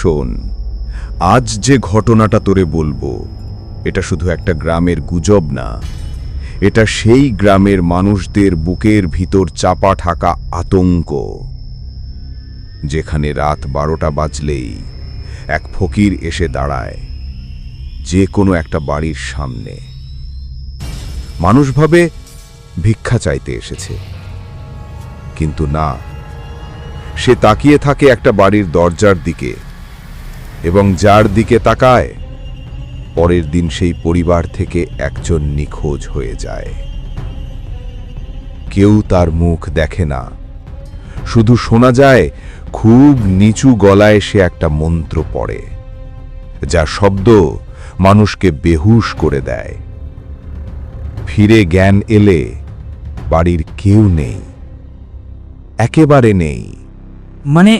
শোন, আজ যে ঘটনাটা তোরে বলবো এটা শুধু একটা গ্রামের গুজব না, এটা সেই গ্রামের মানুষদের বুকের ভিতর চাপা থাকা আতঙ্ক। যেখানে রাত 12টা বাজলেই এক ফকির এসে দাঁড়ায় যে কোনো একটা বাড়ির সামনে। মানুষ ভাবে ভিক্ষা চাইতে এসেছে, কিন্তু না, সে তাকিয়ে থাকে একটা বাড়ির দরজার দিকে, এবং যার দিকে তাকায় পরের দিন সেই পরিবার থেকে একজন নিখোঁজ হয়ে যায়। কেউ তার মুখ দেখে না, শুধু শোনা যায় খুব নিচু গলায় সে একটা মন্ত্র পড়ে, যার শব্দ মানুষকে বেহুশ করে দেয়। ফিরে জ্ঞান এলে বাড়ির কেউ নেই, একেবারে নেই। মানে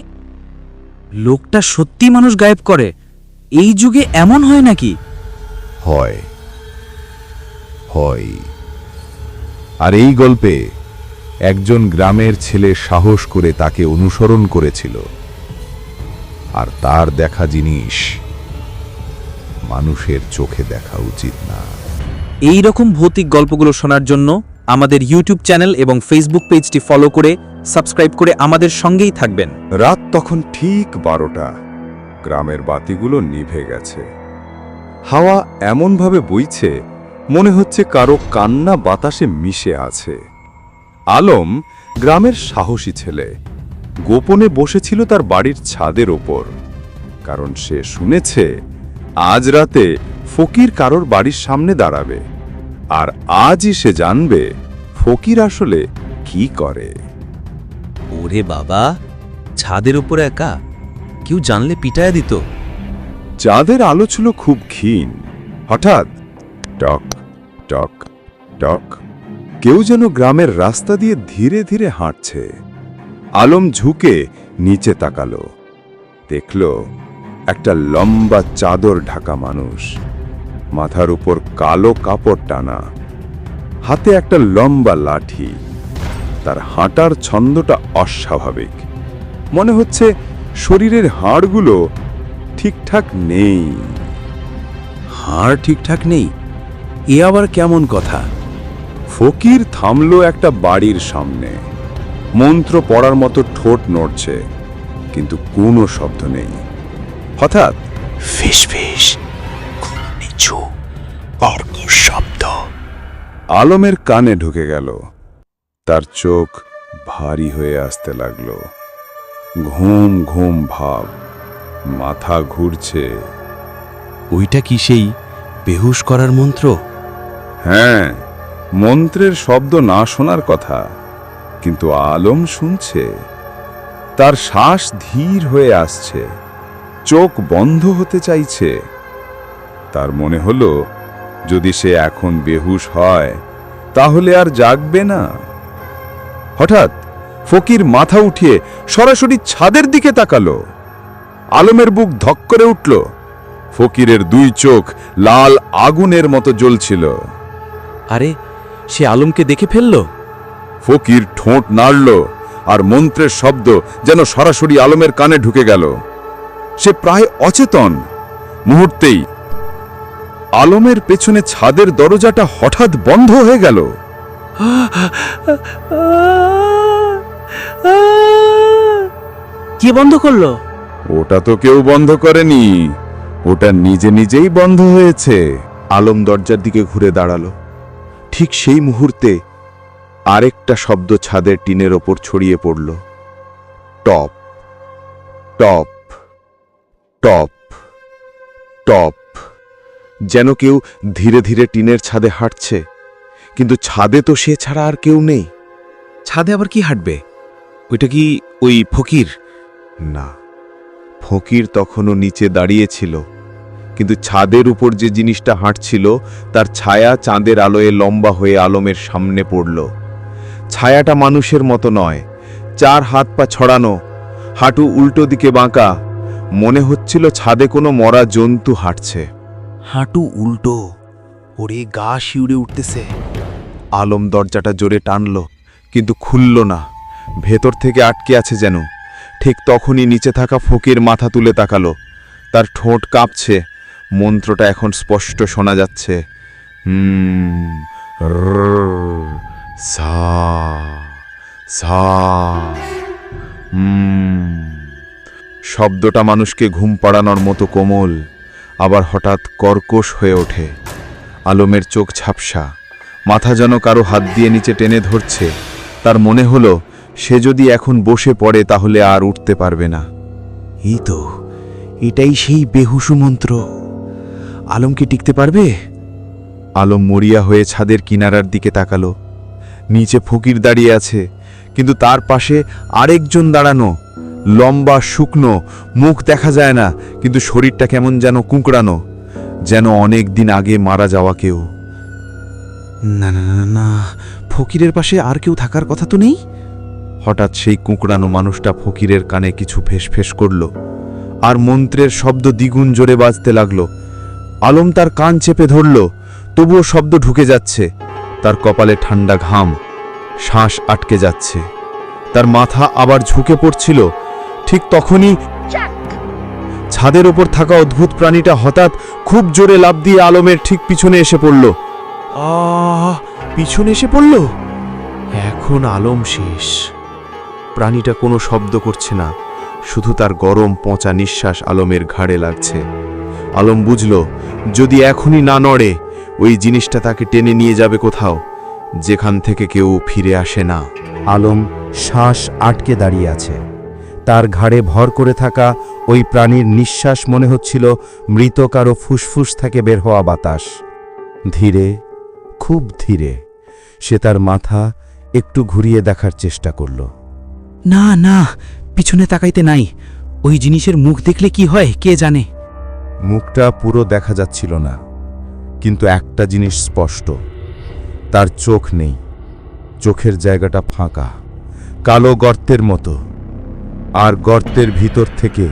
লোকটা সত্যি মানুষ গায়েব করে? এই যুগে এমন হয় নাকি? হয় হয় আর এই গল্পে একজন গ্রামের ছেলে সাহস করে তাকে অনুসরণ করেছিল, আর তার দেখা জিনিস মানুষের চোখে দেখা উচিত না। এই রকম ভৌতিক গল্পগুলো শোনার জন্য আমাদের ইউটিউব চ্যানেল এবং ফেসবুক পেজটি ফলো করে সাবস্ক্রাইব করে আমাদের সঙ্গেই থাকবেন। রাত তখন ঠিক 12টা, গ্রামের বাতিগুলো নিভে গেছে। হাওয়া এমনভাবে বইছে মনে হচ্ছে কারো কান্না বাতাসে মিশে আছে। আলম গ্রামের সাহসী ছেলে, গোপনে বসেছিল তার বাড়ির ছাদের ওপর, কারণ সে শুনেছে আজ রাতে ফকির কারোর বাড়ির সামনে দাঁড়াবে, আর আজই সে জানবে ফকির আসলে কি করে। ওরে বাবা, ছাদের উপরে একা, কেউ জানলে পিটায়া দিত। চাঁদের আলো ছিল খুব ক্ষীণ। হঠাৎ টক টক টক, কেউ যেন গ্রামের রাস্তা দিয়ে ধীরে ধীরে হাঁটছে। আলম ঝুঁকে নিচে তাকালো, দেখল একটা লম্বা চাদর ঢাকা মানুষ, মাথার উপর কালো কাপড় টানা, হাতে একটা লম্বা লাঠি। তার হাঁটার ছন্দটা অস্বাভাবিক, মনে হচ্ছে শরীরের হাড়গুলো ঠিকঠাক নেই। হাড় ঠিকঠাক নেই? এ আবার কেমন কথা? ফকির থামলো একটা বাড়ির সামনে, মন্ত্র পড়ার মতো ঠোঁট নড়ছে, কিন্তু কোনো শব্দ নেই। হঠাৎ ফিস ফিস, খুব নিচু কর্কশ শব্দ আলমের কানে ঢুকে গেল। তার চোখ ভারী হয়ে আসতে লাগলো, ঘুম ঘুম ভাব, মাথা ঘুরছে। ওইটা কি সেই বেহুশ করার মন্ত্র? হ্যাঁ, মন্ত্রের শব্দ না শোনার কথা, কিন্তু আলম শুনছে। তার শ্বাস ধীর হয়ে আসছে, চোখ বন্ধ হতে চাইছে। তার মনে হলো যদি সে এখন বেহুশ হয় তাহলে আর জাগবে না। হঠাৎ ফকির মাথা উঠিয়ে সরাসরি ছাদের দিকে তাকালো। আলমের বুক ধক করে উঠল। ফকিরের দুই চোখ লাল আগুনের মতো জ্বলছিল। আরে, সে আলমকে দেখে ফেলল। ফকির ঠোঁট নাড়ল, আর মন্ত্রের শব্দ যেন সরাসরি আলমের কানে ঢুকে গেল। সে প্রায় অচেতন। মুহূর্তেই আলমের পেছনে ছাদের দরজাটা হঠাৎ বন্ধ হয়ে গেল। কে বন্ধ করলো? ওটা তো কেউ বন্ধ করেনি, ওটা নিজে নিজেই বন্ধ হয়েছে। আলম দরজার দিকে ঘুরে দাঁড়ালো। ঠিক সেই মুহূর্তে আরেকটা শব্দ ছাদের টিনের ওপর ছড়িয়ে পড়ল। টপ টপ টপ টপ, যেন কেউ ধীরে ধীরে টিনের ছাদে হাঁটছে, কিন্তু ছাদে তো সে ছাড়া আর কেউ নেই। ছাদে আবার কি হাঁটবে? ওইটা কি ওই ফকির? না, ফকির তখনও নিচে দাঁড়িয়েছিল, কিন্তু ছাদের উপর যে জিনিসটা হাঁটছিল তার ছায়া চাঁদের আলোয় লম্বা হয়ে আলমের সামনে পড়ল। ছায়াটা মানুষের মতো নয়, 4 হাত পা ছড়ানো, হাঁটু উল্টো দিকে বাঁকা। মনে হচ্ছিল ছাদে কোনো মরা জন্তু হাঁটছে। হাঁটু উল্টো, ওরে গা শিউরে উঠতেছে। আলম দরজাটা জোরে টানল, কিন্তু খুলল না, ভেতর থেকে আটকে আছে যেন। ঠিক তখনই নিচে থাকা ফকির মাথা তুলে তাকালো। তার ঠোঁট কাঁপছে, মন্ত্রটা এখন স্পষ্ট শোনা যাচ্ছে। সা সা। শব্দটা মানুষকে ঘুম পাড়ানোর মতো কোমল, আবার হঠাৎ কর্কশ হয়ে ওঠে। আলমের চোখ ঝাপসা, মাথা যেন কারো হাত দিয়ে নিচে টেনে ধরছে। তার মনে হলো সে যদি এখন বসে পড়ে তাহলে আর উঠতে পারবে না। এই তো, এটাই সেই বেহুশু মন্ত্র। আলম কি টিকতে পারবে? আলম মরিয়া হয়ে ছাদের কিনারার দিকে তাকালো। নিচে ফকির দাঁড়িয়ে আছে, কিন্তু তার পাশে আরেকজন দাঁড়ানো, লম্বা, শুকনো, মুখ দেখা যায় না, কিন্তু শরীরটা কেমন যেন কুঁকড়ানো, যেন অনেক দিন আগে মারা যাওয়া কেউ। না না না না, ফকিরের পাশে আর কেউ থাকার কথা তো নেই। হঠাৎ সেই কুঁকড়ানো মানুষটা ফকিরের কানে কিছু ফেসফেস করল, আর মন্ত্রের শব্দ দ্বিগুণ জোরে বাজতে লাগল। আলম তার কান চেপে ধরল, তবুও শব্দ ঢুকে যাচ্ছে। তার কপালে ঠান্ডা ঘাম, শ্বাস আটকে যাচ্ছে। তার মাথা আবার ঝুঁকে পড়ছিল। ঠিক তখনই ছাদের ওপর থাকা অদ্ভুত প্রাণীটা হঠাৎ খুব জোরে লাফ দিয়ে আলমের ঠিক পিছনে এসে পড়ল। পিছনে এসে পড়ল। এখন আলম শেষ। প্রাণীটা কোনো শব্দ করছে না, শুধু তার গরম পচা নিঃশ্বাস আলমের ঘাড়ে লাগছে। আলম বুঝল, যদি এখনই না নড়ে, ওই জিনিসটা তাকে টেনে নিয়ে যাবে কোথাও, যেখান থেকে কেউ ফিরে আসে না। আলম শ্বাস আটকে দাঁড়িয়ে আছে। তার ঘাড়ে ভর করে থাকা ওই প্রাণীর নিঃশ্বাস মনে হচ্ছিল মৃত কারো ফুসফুস থেকে বের হওয়া বাতাস। ধীরে, খুব ধীরে সে তার মাথা একটু ঘুরিয়ে দেখার চেষ্টা করল। না না, পিছনে তাকাইতে নাই। ওই জিনিসের মুখ দেখলে কি হয় কে জানে। মুখটা পুরো দেখা যাচ্ছিল না, কিন্তু একটা জিনিস স্পষ্ট, তার চোখ নেই। চোখের জায়গাটা ফাঁকা, কালো গর্তের মতো, আর গর্তের ভিতর থেকে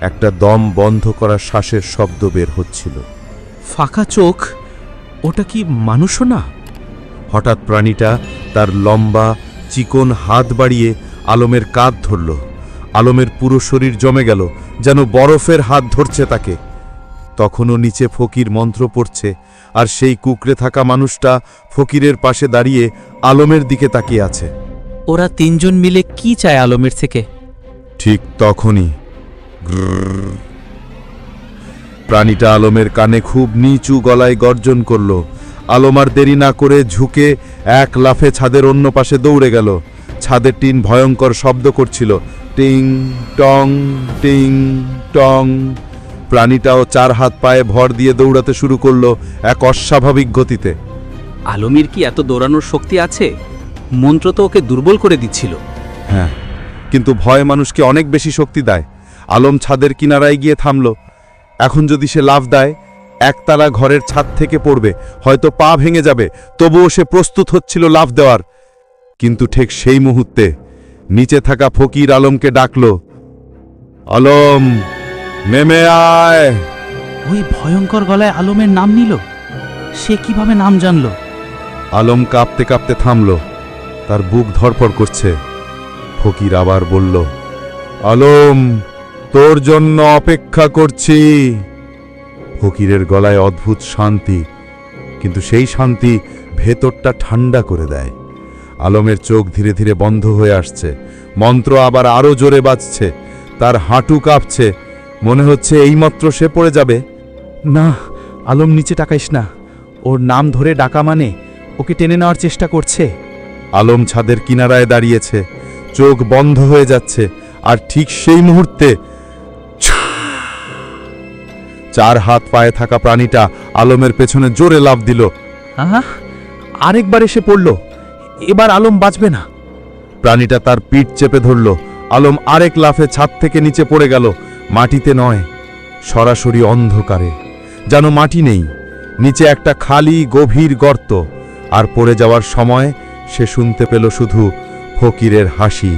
একটা দম বন্ধ করা শ্বাসের শব্দ বের হচ্ছিল। ফাঁকা চোখ? ওটা কি মানুষও না? হঠাৎ প্রাণীটা তার লম্বা চিকন হাত বাড়িয়ে আলমের কাঁধ ধরল। আলমের পুরো শরীর জমে গেল, যেন বরফের হাত ধরছে তাকে। তখনও নিচে ফকির মন্ত্র পড়ছে, আর সেই কুকড়ে থাকা মানুষটা ফকিরের পাশে দাঁড়িয়ে আলমের দিকে তাকিয়ে আছে। ওরা তিনজন মিলে কি চায় আলমের থেকে? ঠিক তখনই প্রাণীটা আলমের কানে খুব নিচু গলায় গর্জন করল। আলম আর দেরি না করে ঝুঁকে এক লাফে ছাদের অন্য পাশে দৌড়ে গেল। ছাদের টিন ভয়ঙ্কর শব্দ করছিল, টিং টং টিং টং। প্রাণীটাও চার হাত পায়ে ভর দিয়ে দৌড়াতে শুরু করলো এক অস্বাভাবিক গতিতে। আলমের কি এত দৌড়ানোর শক্তি আছে? মন্ত্র তো ওকে দুর্বল করে দিচ্ছিল। হ্যাঁ, কিন্তু ভয় মানুষকে অনেক বেশি শক্তি দেয়। আলম ছাদের কিনারায় গিয়ে থামল। এখন যদি সে লাফ দেয়, একতলা ঘরের ছাদ থেকে পড়বে, হয়তো পা ভেঙে যাবে। তবুও সে প্রস্তুত হচ্ছিল লাফ দেওয়ার। কিন্তু ঠিক সেই মুহূর্তে নিচে থাকা ফকির আলমকে ডাকল, আলম নেমে আয়। ওই ভয়ঙ্কর গলায় আলমের নাম নিল। সে কিভাবে নাম জানল? আলম কাঁপতে কাঁপতে থামল, তার বুক ধড়ফড় করছে। ফকির আবার বলল, আলম তোর জন্য অপেক্ষা করছি। ফকিরের গলায় অদ্ভুত শান্তি, কিন্তু সেই শান্তি ভেতরটা ঠান্ডা করে দেয়। আলমের চোখ ধীরে ধীরে বন্ধ হয়ে আসছে। মন্ত্র আবার আরো জোরে বাজছে। তার হাঁটু কাঁপছে, মনে হচ্ছে এইমাত্র সে পড়ে যাবে। না, আলম নিচে তাকাইস না। ওর নাম ধরে ডাকা মানে ওকে টেনে নেওয়ার চেষ্টা করছে। আলম ছাদের কিনারায় দাঁড়িয়েছে, চোখ বন্ধ হয়ে যাচ্ছে। আর ঠিক সেই মুহূর্তে চার হাত পায়ে থাকা প্রাণীটা আলমের পেছনে জোরে লাফ দিল। আরেকবার এসে পড়ল। এবার আলম বাঁচবে না। প্রাণীটা তার পিঠ চেপে ধরল। আলম আরেক লাফে ছাদ থেকে নিচে পড়ে গেল। মাটিতে নয়, সরাসরি অন্ধকারে, যেন মাটি নেই, নিচে একটা খালি গভীর গর্ত। আর পড়ে যাওয়ার সময় সে শুনতে পেল শুধু ফকিরের হাসি।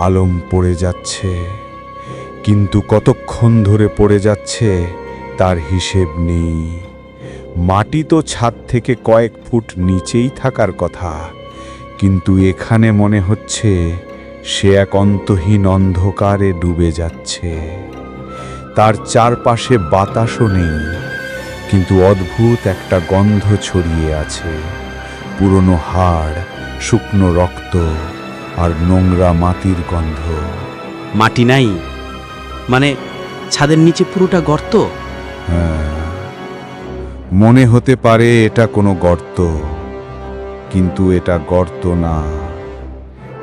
আলম পড়ে যাচ্ছে, কিন্তু কতক্ষণ ধরে পড়ে যাচ্ছে তার হিসেব নেই। মাটি তো ছাদ থেকে কয়েক ফুট নিচেই থাকার কথা, কিন্তু এখানে মনে হচ্ছে সে এক অন্তহীন অন্ধকারে ডুবে যাচ্ছে। তার চারপাশে বাতাসও নেই, কিন্তু অদ্ভুত একটা গন্ধ ছড়িয়ে আছে। পুরনো হাড়, শুকনো রক্ত আর নোংরা মাটির গন্ধ। মাটি নাই, মানে ছাদের নিচে পুরোটা গর্ত। হ্যাঁ, মনে হতে পারে এটা কোনো গর্ত, কিন্তু এটা গর্ত না,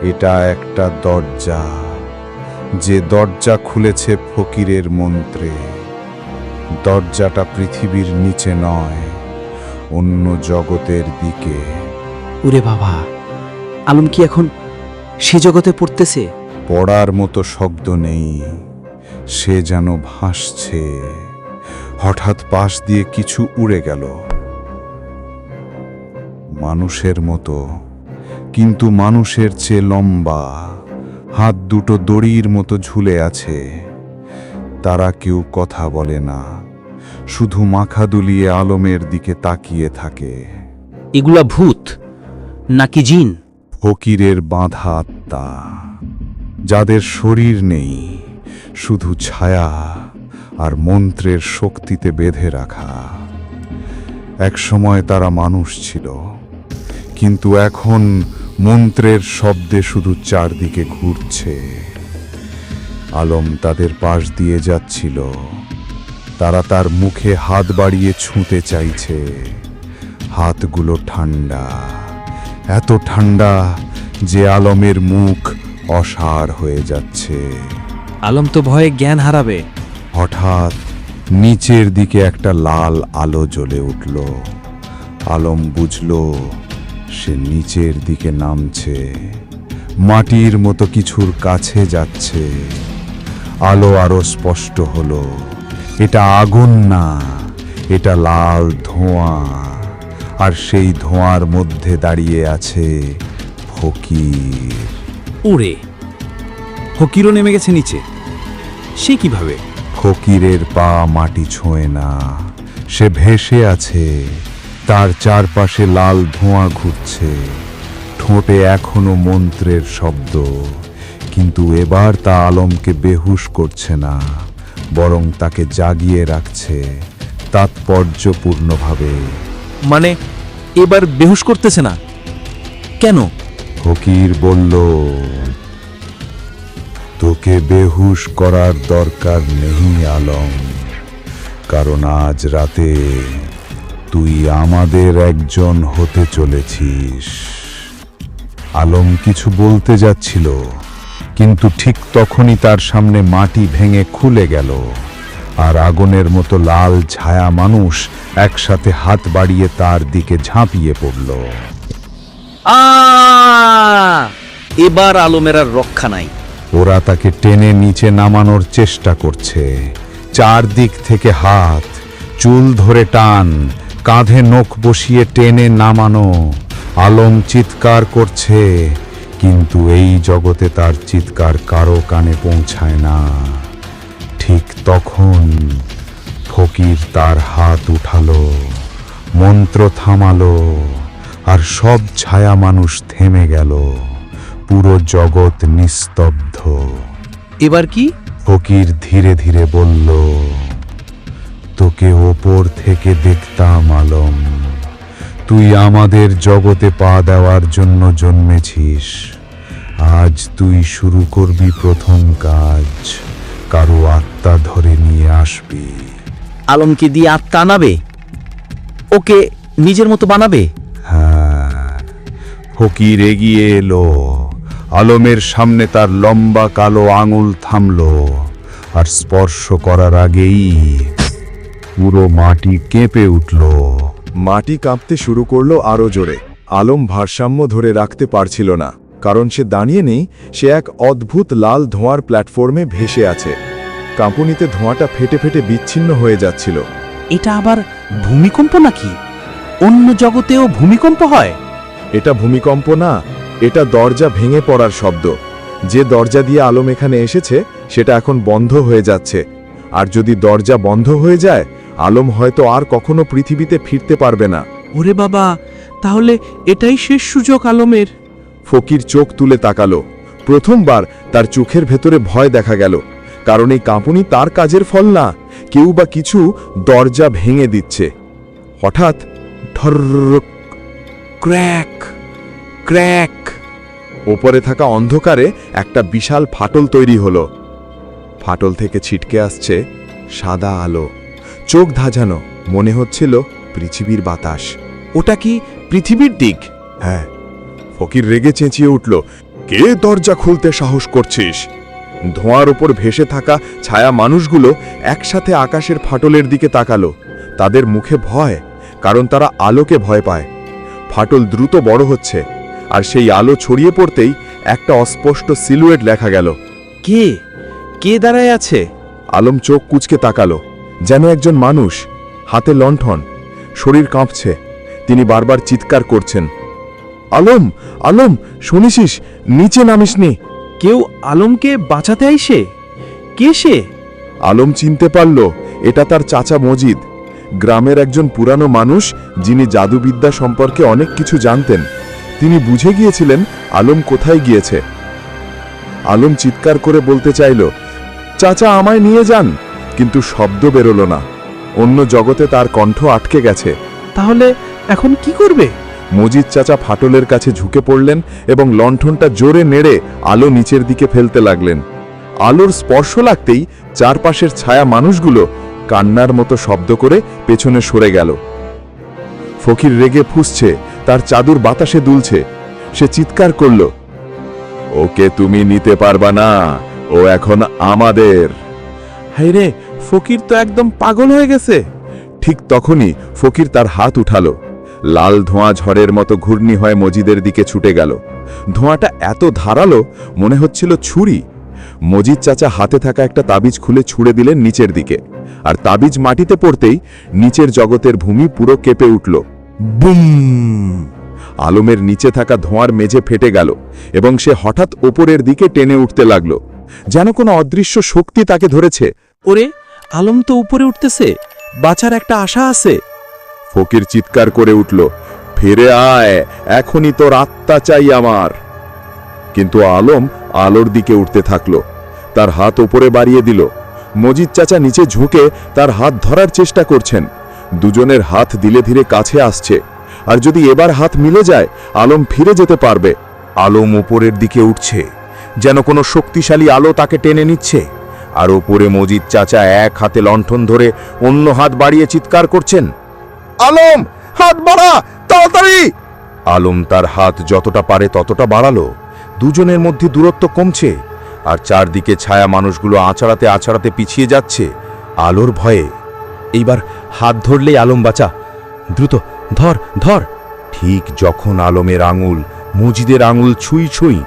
এটা একটা দরজা। যে দরজা খুলেছে ফকিরের মন্ত্রে। দরজাটা পৃথিবীর নিচে নয়, অন্য জগতের দিকে। ওরে বাবা, আলম কি এখন সে জগতে পড়তেছে? পড়ার মতো শব্দ নেই, সে যেন ভাসছে। হঠাৎ পাশ দিয়ে কিছু উড়ে গেল, মানুষের মতো, কিন্তু মানুষের চেয়ে লম্বা। হাত দুটো দড়ির মতো ঝুলে আছে। তারা কেউ কথা বলে না, শুধু মাথা দুলিয়ে আলমের দিকে তাকিয়ে থাকে। এগুলা ভূত নাকি জিন? ফকিরের বাঁধা আত্মা, যাদের শরীর নেই, শুধু ছায়া আর মন্ত্রের শক্তিতে বেঁধে রাখা। একসময় তারা মানুষ ছিল, কিন্তু এখন মন্ত্রের শব্দে শুধু চারদিকে ঘুরছে। আলম তাদের পাশ দিয়ে যাচ্ছিল। তারা তার মুখে হাত বাড়িয়ে ছুঁতে চাইছে। হাতগুলো ঠান্ডা, এত ঠান্ডা যে আলমের মুখ অসাড় হয়ে যাচ্ছে। আলম তো ভয়ে জ্ঞান হারাবে। হঠাৎ নিচের দিকে একটা লাল আলো জ্বলে উঠল। আলম বুঝল সে নিচের দিকে নামছে, মাটির মতো কিছুর কাছে যাচ্ছে। আলো আরো স্পষ্ট হলো। এটা আগুন না, এটা লাল ধোঁয়া, আর সেই ধোঁয়ার মধ্যে দাঁড়িয়ে আছে ফকির। ওরে, ফকিরও নেমে গেছে নিচে। সে কিভাবে? ফকিরের পা মাটি ছোঁয় না, সে ভেসে আছে। তার চারপাশে লাল ধোঁয়া ঘুরছে। ঠোঁটে এখনো মন্ত্রের শব্দ, কিন্তু এবার তা আলমকে বেহুশ করছে না, বরং তাকে জাগিয়ে রাখছে তাৎপর্যপূর্ণভাবে। মানে এবার বেহুশ করতেছে না কেন? ফকির বলল, তোকে বেহুশ করার দরকার নেই আলম, কারণ আজ রাতে তুই আমাদের একজন হতে চলেছিস। আলম কিছু বলতে যাচ্ছিল, কিন্তু ঠিক তখনই তার সামনে মাটি ভেঙে খুলে গেল, আর আগুনের মতো লাল ছায়া মানুষ একসাথে হাত বাড়িয়ে তার দিকে ঝাঁপিয়ে পড়ল। এবার আলমের আর রক্ষা নাই। ওরা তাকে টেনে নিচে নামানোর চেষ্টা করছে। চারদিক থেকে হাত, চুল ধরে টান, কাঁধে নখ বসিয়ে টেনে নামানো। আলম চিৎকার করছে, কিন্তু এই জগতে তার চিৎকার কারো কানে পৌঁছায় না। ঠিক তখন ফকির তার হাত উঠালো, মন্ত্র থামালো, আর সব ছায়া মানুষ থেমে গেল। পুরো জগৎ নিস্তব্ধ। এবার কি? ফকির ধীরে ধীরে বলল, তোকে ওপর থেকে দেখতাম আলম, তুই আমাদের জগতে পা দেওয়ার জন্য জন্মেছিস। আজ তুই শুরু করবি প্রথম কাজ, কারো আত্মা ধরে নিয়ে আসবি। আলমকে দিয়ে আত্মা আনাবে? ওকে নিজের মতো বানাবে? হ্যাঁ। ফকির এগিয়ে এলো। আলমের সামনে তার লম্বা কালো আঙুল থামলো, আর স্পর্শ করার আগেই পুরো মাটি কেঁপে উঠল। মাটি কাঁপতে শুরু করলো আরো জোরে। আলম ভারসাম্য ধরে রাখতে পারছিল না, কারণ সে দাঁড়িয়ে নেই, সে এক অদ্ভুত লাল ধোঁয়ার প্ল্যাটফর্মে ভেসে আছে। কাঁপুনিতে ধোঁয়াটা ফেটে ফেটে বিচ্ছিন্ন হয়ে যাচ্ছিল। এটা আবার ভূমিকম্প নাকি? অন্য জগতেও ভূমিকম্প হয়? এটা ভূমিকম্প না, এটা দরজা ভেঙে পড়ার শব্দ। যে দরজা দিয়ে আলম এখানে এসেছে সেটা এখন বন্ধ হয়ে যাচ্ছে, আর যদি দরজা বন্ধ হয়ে যায়, আলম হয়তো আর কখনো পৃথিবীতে ফিরতে পারবে না। ওরে বাবা, তাহলে এটাই শেষ সুযোগ আলমের। ফকির চোখ তুলে তাকালো। প্রথমবার তার চোখের ভেতরে ভয় দেখা গেল, কারণ এই কাঁপুনি তার কাজের ফল না, কেউ বা কিছু দরজা ভেঙে দিচ্ছে। হঠাৎ ঢর, ক্র্যাক ক্র্যাক, ওপরে থাকা অন্ধকারে একটা বিশাল ফাটল তৈরি হলো। ফাটল থেকে ছিটকে আসছে সাদা আলো, চোখ ধাঁধানো, মনে হচ্ছিল পৃথিবীর বাতাস। ওটা কি পৃথিবীর দিক? হ্যাঁ। ফকির রেগে চেঁচিয়ে উঠল, কে দরজা খুলতে সাহস করছিস? ধোঁয়ার ওপর ভেসে থাকা ছায়া মানুষগুলো একসাথে আকাশের ফাটলের দিকে তাকালো। তাদের মুখে ভয়, কারণ তারা আলোকে ভয় পায়। ফাটল দ্রুত বড় হচ্ছে, আর সেই আলো ছড়িয়ে পড়তেই একটা অস্পষ্ট সিলুয়েট দেখা গেল। কে কে দাঁড়ায় আছে? আলম চোখ কুঁচকে তাকালো, যেন একজন মানুষ, হাতে লণ্ঠন, শরীর কাঁপছে। তিনি বারবার চিৎকার করছেন, আলম আলম, শুনিসিস? নিচে নামিসনি। কেউ আলমকে বাঁচাতে আইসে? কে সে? আলম চিনতে পারল এটা তার চাচা মজিদ, গ্রামের একজন পুরানো মানুষ যিনি জাদুবিদ্যা সম্পর্কে অনেক কিছু জানতেন। তিনি বুঝে গিয়েছিলেন আলম কোথায় গিয়েছে। আলম চিৎকার করে বলতে চাইল, চাচা আমায় নিয়ে যান, কিন্তু শব্দ বেরোলো না। অন্য জগতে তার কণ্ঠ আটকে গেছে। তাহলে এখন কি করবে? মজিদ চাচা ফাটলের কাছে ঝুঁকে পড়লেন এবং লণ্ঠনটা জোরে নেড়ে আলো নিচের দিকে ফেলতে লাগলেন। আলোর স্পর্শ লাগতেই চারপাশের ছায়া মানুষগুলো কান্নার মতো শব্দ করে পেছনে সরে গেল। ফকির রেগে ফুঁসছে, তার চাদর বাতাসে দুলছে। সে চিৎকার করল, ওকে তুমি নিতে পারবা না, ও এখন আমাদের। হায়রে, ফকির তো একদম পাগল হয়ে গেছে। ঠিক তখনই ফকির তার হাত উঠালো। লাল ধোঁয়া ঝড়ের মতো ঘূর্ণি হয়ে মজিদের দিকে ছুটে গেল। ধোঁয়াটা এত ধারালো, মনে হচ্ছিল ছুরি। মজিদ চাচা হাতে থাকা একটা তাবিজ খুলে ছুঁড়ে দিলেন নিচের দিকে, আর তাবিজ মাটিতে পড়তেই নিচের জগতের ভূমি পুরো কেঁপে উঠল। বুম! আলমের নিচে থাকা ধোঁয়ার মেঝে ফেটে গেল এবং সে হঠাৎ ওপরের দিকে টেনে উঠতে লাগল, যেন কোনো অদৃশ্য শক্তি তাকে ধরেছে। ওরে, আলম তো উপরে উঠতেছে, বাঁচার একটা আশা আছে। ফকির চিৎকার করে উঠল, ফিরে আয়, এখনই তোর আত্মা চাই আমার। কিন্তু আলম আলোর দিকে উঠতে থাকল, তার হাত ওপরে বাড়িয়ে দিল। মজিদ চাচা নিচে ঝুঁকে তার হাত ধরার চেষ্টা করছেন। দুজনের হাত ধীরে ধীরে কাছে আসছে, আর যদি এবার হাত মিলে যায় আলম ফিরে যেতে পারবে। আলম উপরের দিকে উঠছে, যেন কোনো শক্তিশালী আলো তাকে টেনে নিচ্ছে। আর ওপরে মজিদ চাচা এক হাতে লণ্ঠন ধরে অন্য হাত বাড়িয়ে চিৎকার করছেন, আলম, হাত বাড়া, তাড়াতাড়ি! আলম তার হাত যতটা পারে ততটা বাড়ালো। দুজনের মধ্যে দূরত্ব কমছে, আর চারদিকে ছায়া মানুষগুলো আছাড়াতে আছাড়াতে পিছিয়ে যাচ্ছে আলোর ভয়ে। এইবার হাত ধরলেই আলম বাঁচা, দ্রুত ধর ধর। ঠিক যখন আলমের আঙুল মজিদের আঙুল ছুঁই ছুঁই,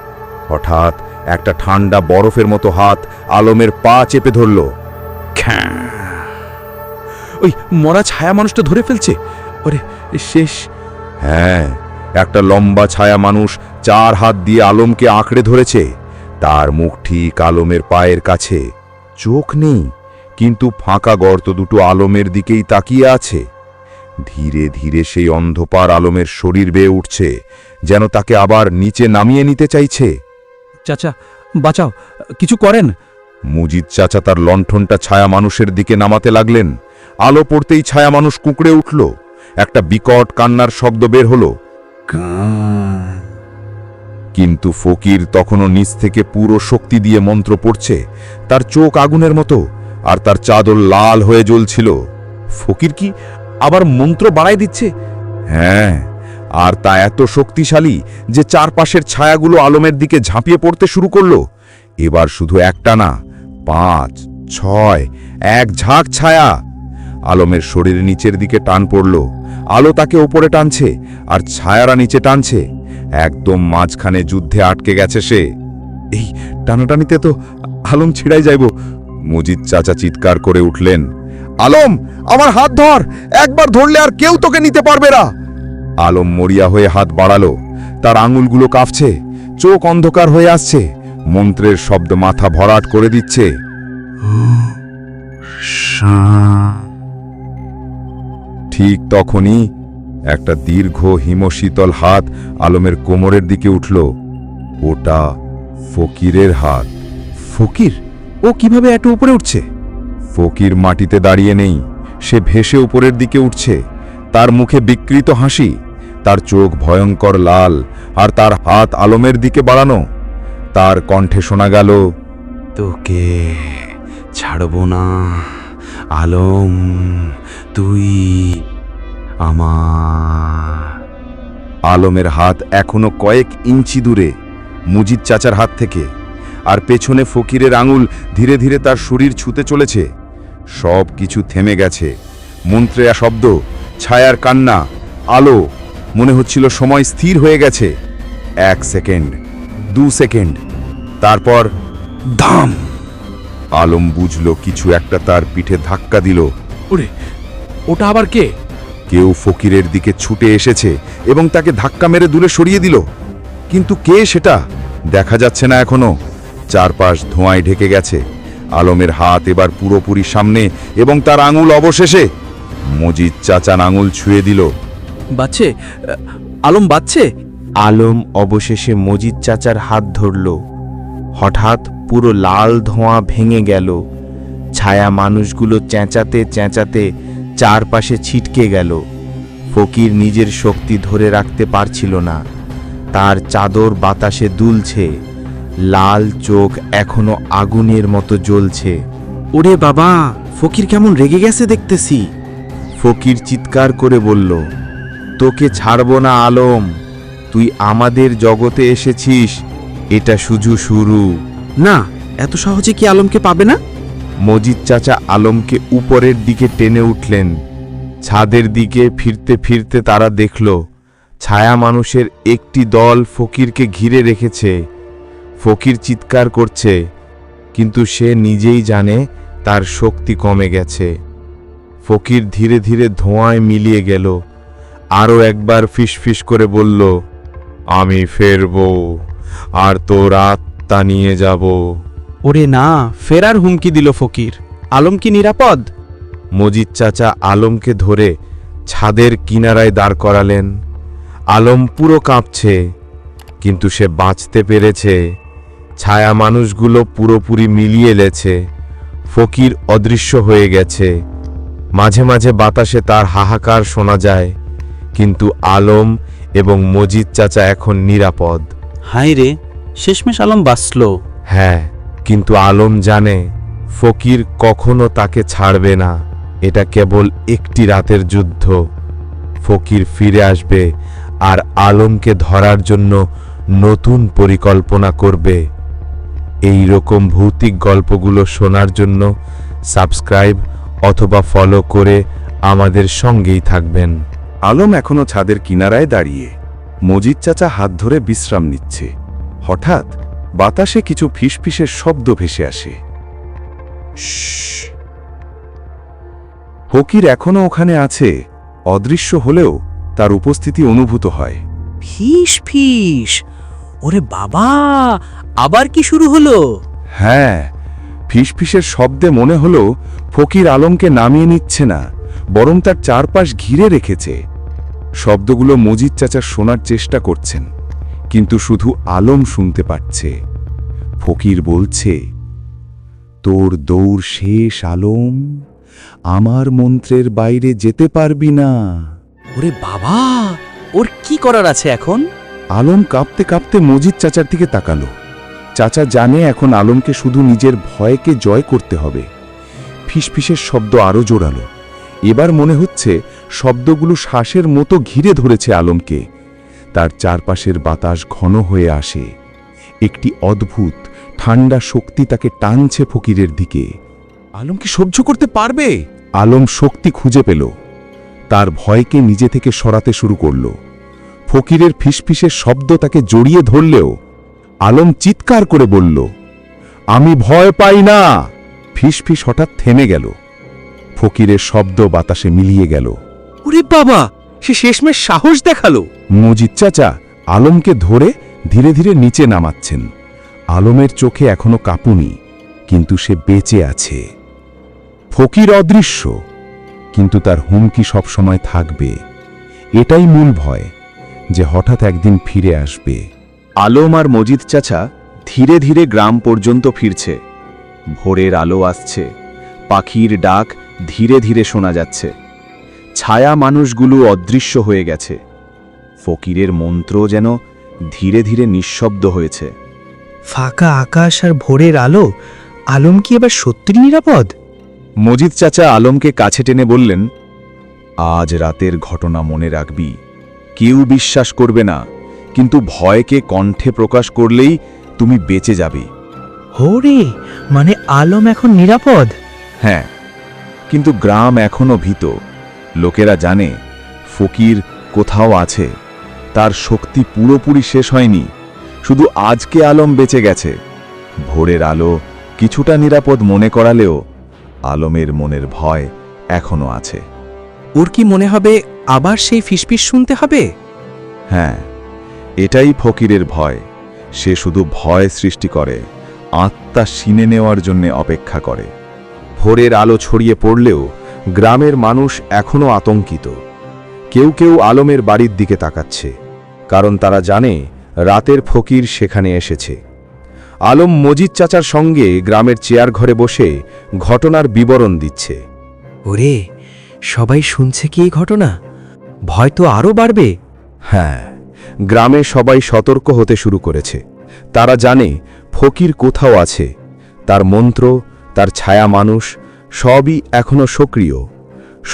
হঠাৎ একটা ঠান্ডা বরফের মতো হাত আলমের পা চেপে ধরল। ওই মরা ছায়া মানুষটা ধরে ফেলছে। ওরে, শেষ। হ্যাঁ, একটা লম্বা ছায়া মানুষ চার হাত দিয়ে আলমকে আঁকড়ে ধরেছে। তার মুখ ঠিক আলমের পায়ের কাছে। চোখ নেই, কিন্তু ফাঁকা গর্ত দুটো আলমের দিকেই তাকিয়ে আছে। ধীরে ধীরে সেই অন্ধকার আলমের শরীর বেয়ে উঠছে, যেন তাকে আবার নিচে নামিয়ে নিতে চাইছে। চাচা, বাঁচাও, কিছু করেন। মুজিদ চাচা তার লণ্ঠনটা ছায়া মানুষের দিকে নামাতে লাগলেন। আলো পড়তেই ছায়া মানুষ কুঁকড়ে উঠল। একটা বিকট কান্নার শব্দ বের হলো। কিন্তু ফকির তখনও নিচ থেকে পুরো শক্তি দিয়ে মন্ত্র পড়ছে। তার চোখ আগুনের মতো, আর তার চাদর লাল হয়ে জ্বলছিল। ফকির কি আবার মন্ত্র বাড়াই দিচ্ছে? হ্যাঁ, আর তা এত শক্তিশালী যে চারপাশের ছায়াগুলো আলমের দিকে ঝাঁপিয়ে পড়তে শুরু করলো। এবার শুধু একটা না, 5, 6, এক ঝাঁক ছায়া। আলমের শরীর নিচের দিকে টান পড়ল। আলো তাকে ওপরে টানছে, আর ছায়ারা নিচে টানছে। একদম মাঝখানে যুদ্ধে আটকে গেছে সে। এই টানাটানিতে তো আলম ছিড়াই যাইব। মজিদ চাচা চিৎকার করে উঠলেন, আলম, আমার হাত ধর, একবার ধরলে আর কেউ তোকে নিতে পারবে না। আলম মরিয়া হয়ে হাত বাড়ালো। তার আঙুলগুলো কাঁপছে, চোখ অন্ধকার হয়ে আসছে। মন্ত্রের শব্দ মাথা ভরাট করে দিচ্ছে। ঠিক তখনই একটা দীর্ঘ হিমশীতল হাত আলমের কোমরের দিকে উঠল। ওটা ফকিরের হাত। ফকির? ও কিভাবে এত উপরে উঠছে? ফকির মাটিতে দাঁড়িয়ে নেই, সে ভেসে উপরের দিকে উঠছে। তার মুখে বিকৃত হাসি, তার চোখ ভয়ঙ্কর লাল, আর তার হাত আলমের দিকে বাড়ানো। তার কণ্ঠে শোনা গেল, তোকে ছাড়ব না আলম, তুই আমার। আলমের হাত এখনো কয়েক ইঞ্চি দূরে মুজিদ চাচার হাত থেকে, আর পেছনে ফকিরের আঙুল ধীরে ধীরে তার শরীর ছুঁতে চলেছে। সব কিছু থেমে গেছে। মন্ত্রেয়া শব্দ, ছায়ার কান্না, আলো। মনে হচ্ছিল সময় স্থির হয়ে গেছে। 1 সেকেন্ড, 2 সেকেন্ড, তারপর দাম। আলম বুঝল কিছু একটা তার পিঠে ধাক্কা দিল। ওরে, ওটা আবার কে? কেউ ফকিরের দিকে ছুটে এসেছে এবং তাকে ধাক্কা মেরে দূরে সরিয়ে দিল। কিন্তু কে সেটা দেখা যাচ্ছে না এখনো। চারপাশ ধোঁয়ায় ঢেকে গেছে। আলমের হাত এবার পুরোপুরি সামনে এবং তার আঙুল অবশেষে মজিদ চাচার আঙুল ছুঁয়ে দিল। বাচ্চে, আলম বাচ্চে। আলম অবশেষে মজিদ চাচার হাত ধরল। হঠাৎ পুরো লাল ধোঁয়া ভেঙে গেল। ছায়া মানুষগুলো চেঁচাতে চেঁচাতে চারপাশে ছিটকে গেল। ফকির নিজের শক্তি ধরে রাখতে পারছিল না। তার চাদর বাতাসে দুলছে, লাল চোখ এখনো আগুনের মতো জ্বলছে। ওরে বাবা, ফকির কেমন রেগে গেছে দেখতেছি। ফকির চিৎকার করে বলল, তোকে ছাড়ব না আলম, তুই আমাদের জগতে এসেছিস, এটা শুধু শুরু। না, এত সহজে কি আলমকে পাবে না? মজিদ চাচা আলমকে উপরের দিকে টেনে উঠলেন। ছাদের দিকে ফিরতে ফিরতে তারা দেখল ছায়া মানুষের একটি দল ফকিরকে ঘিরে রেখেছে। ফকির চিৎকার করছে, কিন্তু সে নিজেই জানে তার শক্তি কমে গেছে। ফকির ধীরে ধীরে ধোঁয়ায় মিলিয়ে গেল। আরও একবার ফিসফিস করে বলল, আমি ফেরব, আর তোর আত্মা নিয়ে যাব। ওরে না, ফেরার হুমকি দিল ফকির। আলম কি নিরাপদ? মজিদ চাচা আলমকে ধরে ছাদের কিনারায় দাঁড় করালেন। আলম পুরো কাঁপছে, কিন্তু সে বাঁচতে পেরেছে। ছায়া মানুষগুলো পুরোপুরি মিলিয়ে এলেছে। ফকির অদৃশ্য হয়ে গেছে। মাঝে মাঝে বাতাসে তার হাহাকার শোনা যায়, কিন্তু আলম এবং মজিদ চাচা এখন নিরাপদ। হায় রে, শেষমেশ আলম বাঁচল। হ্যাঁ, কিন্তু আলম জানে ফকির কখনো তাকে ছাড়বে না। এটা কেবল একটি রাতের যুদ্ধ। ফকির ফিরে আসবে আর আলমকে ধরার জন্য নতুন পরিকল্পনা করবে। এই রকম ভৌতিক গল্পগুলো শোনার জন্য সাবস্ক্রাইব অথবা ফলো করে আমাদের সঙ্গেই থাকবেন। আলম এখনো ছাদের কিনারায় দাঁড়িয়ে মজিদ চাচা হাত ধরে বিশ্রাম নিচ্ছে। হঠাৎ বাতাসে কিছু ফিসফিসের শব্দ ভেসে আসে। ফকির এখনো ওখানে আছে, অদৃশ্য হলেও তার উপস্থিতি অনুভূত হয়। ফিস ফিস, ওরে বাবা, আবার কি শুরু হলো? হ্যাঁ, ফিসফিসের শব্দে মনে হলো ফকির আলমকে নামিয়ে নিচ্ছে না, বরং তার চারপাশ ঘিরে রেখেছে। শব্দগুলো মজিদ চাচা শোনার চেষ্টা করছেন, কিন্তু শুধু আলম শুনতে পাচ্ছে। ফকির বলছে, তোর দৌড় শেষ আলম, আমার মন্ত্রের বাইরে যেতে পারবি না। ওরে বাবা, ওর কি করার আছে এখন? আলম কাঁপতে কাঁপতে মজিদ চাচার দিকে তাকালো। চাচা জানে এখন আলমকে শুধু নিজের ভয়কে জয় করতে হবে। ফিসফিসের শব্দ আরো জোরালো। এবার মনে হচ্ছে শব্দগুলো শ্বাসের মতো ঘিরে ধরেছে আলমকে। তার চারপাশের বাতাস ঘন হয়ে আসে। একটি অদ্ভুত ঠান্ডা শক্তি তাকে টানছে ফকিরের দিকে। আলম কি সহ্য করতে পারবে? আলম শক্তি খুঁজে পেল। তার ভয়কে নিজে থেকে সরাতে শুরু করল। ফকিরের ফিসফিসের শব্দ তাকে জড়িয়ে ধরলেও আলম চিৎকার করে বলল, আমি ভয় পাই না। ফিসফিস হঠাৎ থেমে গেল। ফকিরের শব্দ বাতাসে মিলিয়ে গেল। ওরে বাবা, সে শেষমেশ সাহস দেখালো। মজিদ চাচা আলমকে ধরে ধীরে ধীরে নিচে নামাচ্ছেন। আলমের চোখে এখনো কাঁপুনি, কিন্তু সে বেঁচে আছে। ফকির অদৃশ্য, কিন্তু তার হুমকি সবসময় থাকবে। এটাই মূল ভয়, যে হঠাৎ একদিন ফিরে আসবে। আলম আর মজিদ চাচা ধীরে ধীরে গ্রাম পর্যন্ত ফিরছে। ভোরের আলো আসছে, পাখির ডাক ধীরে ধীরে শোনা যাচ্ছে। ছায়া মানুষগুলো অদৃশ্য হয়ে গেছে। ফকিরের মন্ত্র যেন ধীরে ধীরে নিঃশব্দ হয়েছে। ফাঁকা আকাশ আর ভোরের আলো, আলম কি এবার সত্যি নিরাপদ? মজিদ চাচা আলমকে কাছে টেনে বললেন, আজ রাতের ঘটনা মনে রাখবি। কেউ বিশ্বাস করবে না, কিন্তু ভয়কে কণ্ঠে প্রকাশ করলেই তুমি বেঁচে যাবে। হোরে, মানে আলম এখন নিরাপদ? হ্যাঁ, কিন্তু গ্রাম এখনো ভীত। লোকেরা জানে ফকির কোথাও আছে, তার শক্তি পুরোপুরি শেষ হয়নি। শুধু আজকে আলম বেঁচে গেছে। ভোরের আলো কিছুটা নিরাপদ মনে করালেও আলমের মনের ভয় এখনো আছে। ওর কি মনে হবে আবার সেই ফিসফিস শুনতে হবে? হ্যাঁ, এটাই ফকিরের ভয়। সে শুধু ভয় সৃষ্টি করে, আত্মা শিনে নেওয়ার জন্য অপেক্ষা করে। ভোরের আলো ছড়িয়ে পড়লেও গ্রামের মানুষ এখনো আতঙ্কিত। কেউ কেউ আলমের বাড়ির দিকে তাকাচ্ছে, কারণ তারা জানে রাতের ফকির সেখানে এসেছে। আলম মজিদ চাচার সঙ্গে গ্রামের চেয়ার ঘরে বসে ঘটনার বিবরণ দিচ্ছে। ওরে, সবাই শুনছে কি এই ঘটনা? ভয় তো আরও বাড়বে। হ্যাঁ, গ্রামে সবাই সতর্ক হতে শুরু করেছে। তারা জানে ফকির কোথাও আছে। তার মন্ত্র, তার ছায়া মানুষ সবই এখনো সক্রিয়।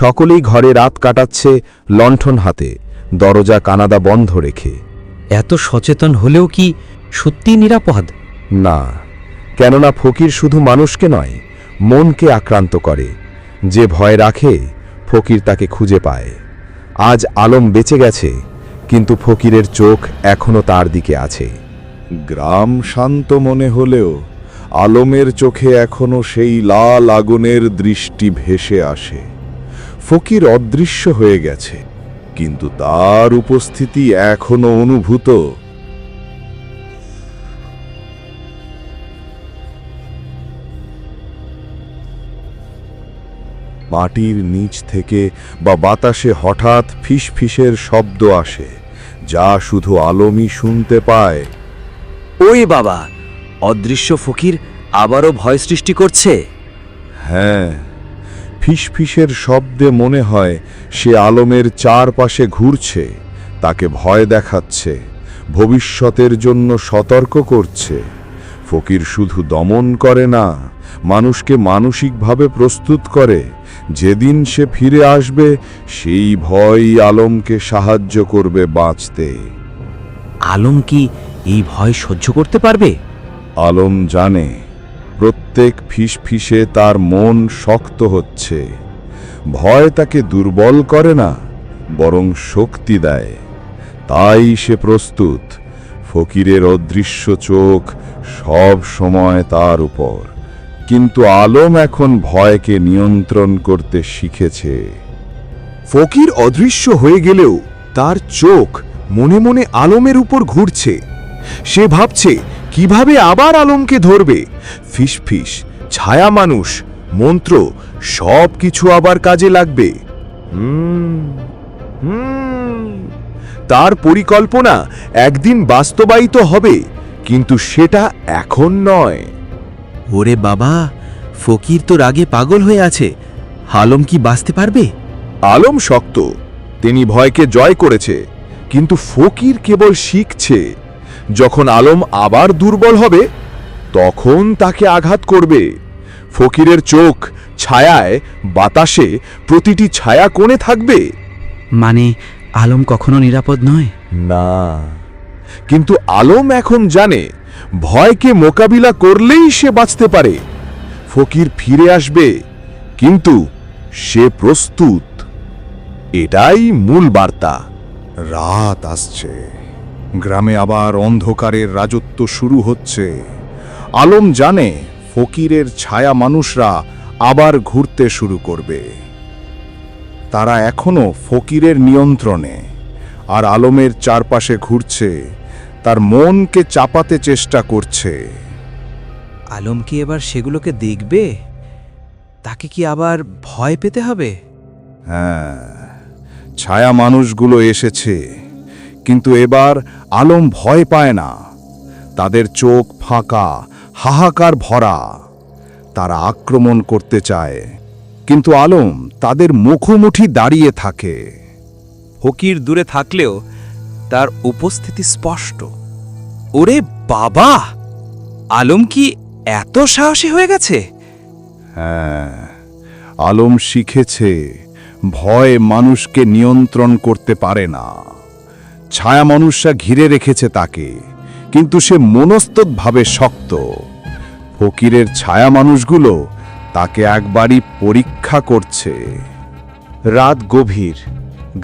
সকলেই ঘরে রাত কাটাচ্ছে লণ্ঠন হাতে, দরজা কানাদা বন্ধ রেখে। এত সচেতন হলেও কি সত্যি নিরাপদ? না, কেননা ফকির শুধু মানুষকে নয়, মনকে আক্রান্ত করে। যে ভয় রাখে, ফকির তাকে খুঁজে পায়। আজ আলম বেঁচে গেছে, কিন্তু ফকিরের চোখ এখনো তার দিকে আছে। গ্রাম শান্ত মনে হলেও আলমের চোখে এখনো সেই লাল আগুনের দৃষ্টি ভেসে আসে। ফকির অদৃশ্য হয়ে গেছে, কিন্তু তার উপস্থিতি এখনো অনুভূত। মাটির নিচ থেকে বা বাতাসে হঠাৎ ফিসফিসের শব্দ আসে, যা শুধু আলমই শুনতে পায়। ওই বাবা, অদৃশ্য ফকির আবারও ভয় সৃষ্টি করছে। হ্যাঁ, ফিসফিসের শব্দে মনে হয় সে আলমের চারপাশে ঘুরছে, তাকে ভয় দেখাচ্ছে, ভবিষ্যতের জন্য সতর্ক করছে। ফকির শুধু দমন করে না, মানুষকে মানসিকভাবে প্রস্তুত করে। যেদিন সে ফিরে আসবে, সেই ভয়ই আলমকে সাহায্য করবে বাঁচতে। আলম কি এই ভয় সহ্য করতে পারবে? আলম জানে প্রত্যেক ফিসফিসে তার মন শক্ত হচ্ছে। ভয় তাকে দুর্বল করে না, বরং শক্তি দেয়। তাই সে প্রস্তুত। ফকিরের অদৃশ্য চোখ সব সময় তার উপর, কিন্তু আলম এখন ভয়কে নিয়ন্ত্রণ করতে শিখেছে। ফকির অদৃশ্য হয়ে গেলেও তার চোখ মনে মনে আলমের উপর ঘুরছে। সে ভাবছে কিভাবে আবার আলমকে ধরবে। ফিসফিস, ছায়া মানুষ, মন্ত্র সব কিছু আবার কাজে লাগবে। তার পরিকল্পনা একদিন বাস্তবায়িত হবে, কিন্তু সেটা এখন নয়। ওরে বাবা, ফকির তো রাগে পাগল হয়ে আছে। আলম কি বাঁচতে পারবে? আলম শক্ত, তিনি ভয়কে জয় করেছে, কিন্তু ফকির কেবল শিখছে। যখন আলম আবার দুর্বল হবে, তখন তাকে আঘাত করবে। ফকিরের চোখ ছায়ায়, বাতাসে প্রতিটি ছায়া কোণে থাকবে। মানে আলম কখনো নিরাপদ নয়? না, কিন্তু আলম এখন জানে ভয়কে মোকাবিলা করলেই সে বাঁচতে পারে। ফকির ফিরে আসবে, কিন্তু সে প্রস্তুত। এটাই মূল বার্তা। রাত আসছে, গ্রামে আবার অন্ধকারের রাজত্ব শুরু হচ্ছে। আলম জানে ফকিরের ছায়া মানুষরা আবার ঘুরতে শুরু করবে। তারা এখনো ফকিরের নিয়ন্ত্রণে, আর আলমের চারপাশে ঘুরছে, তার মনকে চাপাতে চেষ্টা করছে। আলম কি এবার সেগুলোকে দেখবে? তাকে কি আবার ভয় পেতে হবে? হ্যাঁ, ছায়া মানুষগুলো এসেছে, কিন্তু এবার আলম ভয় পায় না। তাদের চোখ ফাঁকা, হাহাকার ভরা। তারা আক্রমণ করতে চায়, কিন্তু আলম তাদের মুখোমুখি দাঁড়িয়ে থাকে। ফকির দূরে থাকলেও তার উপস্থিতি স্পষ্ট। ওরে বাবা, আলম কি এত সাহসী হয়ে গেছে? হ্যাঁ, আলম শিখেছে ভয় মানুষকে নিয়ন্ত্রণ করতে পারে না। ছায়া মানুষরা ঘিরে রেখেছে তাকে, কিন্তু সে মনস্তৎভাবে শক্ত। ফকিরের ছায়া মানুষগুলো তাকে একবারই পরীক্ষা করছে। রাত গভীর,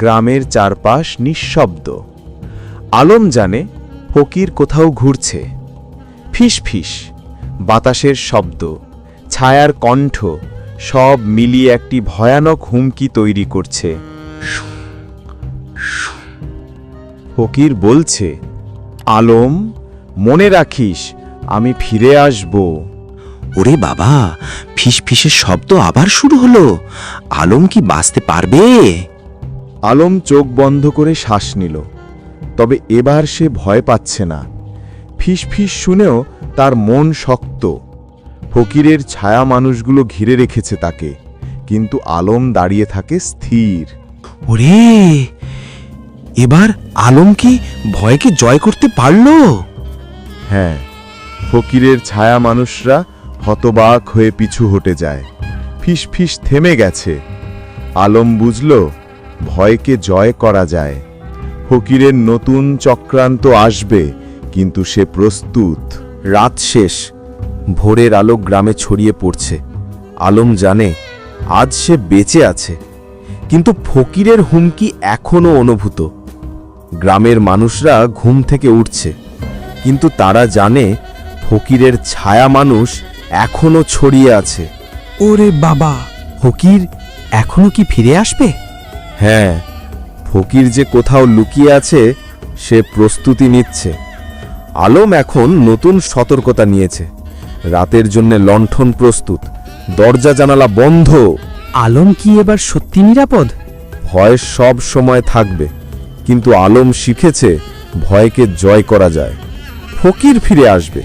গ্রামের চারপাশ নিঃশব্দ। আলম জানে ফকির কোথাও ঘুরছে। ফিস ফিস, বাতাসের শব্দ, ছায়ার কণ্ঠ সব মিলিয়ে একটি ভয়ানক হুমকি তৈরি করছে। ফকির বলছে, আলম, মনে রাখিস, আমি ফিরে আসব। ওরে বাবা, ফিসফিসের শব্দ আবার শুরু হলো। আলম কি বাঁচতে পারবে? আলম চোখ বন্ধ করে শ্বাস নিল। তবে এবার সে ভয় পাচ্ছে না। ফিস ফিস শুনেও তার মন শক্ত। ফকিরের ছায়া মানুষগুলো ঘিরে রেখেছে তাকে, কিন্তু আলম দাঁড়িয়ে থাকে স্থির। ওরে, এবার আলম কি ভয়কে জয় করতে পারলো? হ্যাঁ, ফকিরের ছায়া মানুষরা হতবাক হয়ে পিছু হটে যায়। ফিস ফিস থেমে গেছে। আলম বুঝল ভয়কে জয় করা যায়। ফকিরের নতুন চক্রান্ত আসবে, কিন্তু সে প্রস্তুত। রাত শেষ, ভোরের আলো গ্রামে ছড়িয়ে পড়ছে। আলম জানে আজ সে বেঁচে আছে, কিন্তু ফকিরের হুমকি এখনও অনুভূত। গ্রামের মানুষরা ঘুম থেকে উঠছে, কিন্তু তারা জানে ফকিরের ছায়া মানুষ এখনো ছড়িয়ে আছে। ওরে বাবা, ফকির এখনো কি ফিরে আসবে? হ্যাঁ, ফকির যে কোথাও লুকিয়ে আছে সে প্রস্তুতি নিচ্ছে। আলম এখন নতুন সতর্কতা নিয়েছে। রাতের জন্য লণ্ঠন প্রস্তুত, দরজা জানালা বন্ধ। আলম কি এবার সত্যি নিরাপদ? ভয় সব সময় থাকবে, কিন্তু আলম শিখেছে ভয়কে জয় করা যায়। ফকির ফিরে আসবে,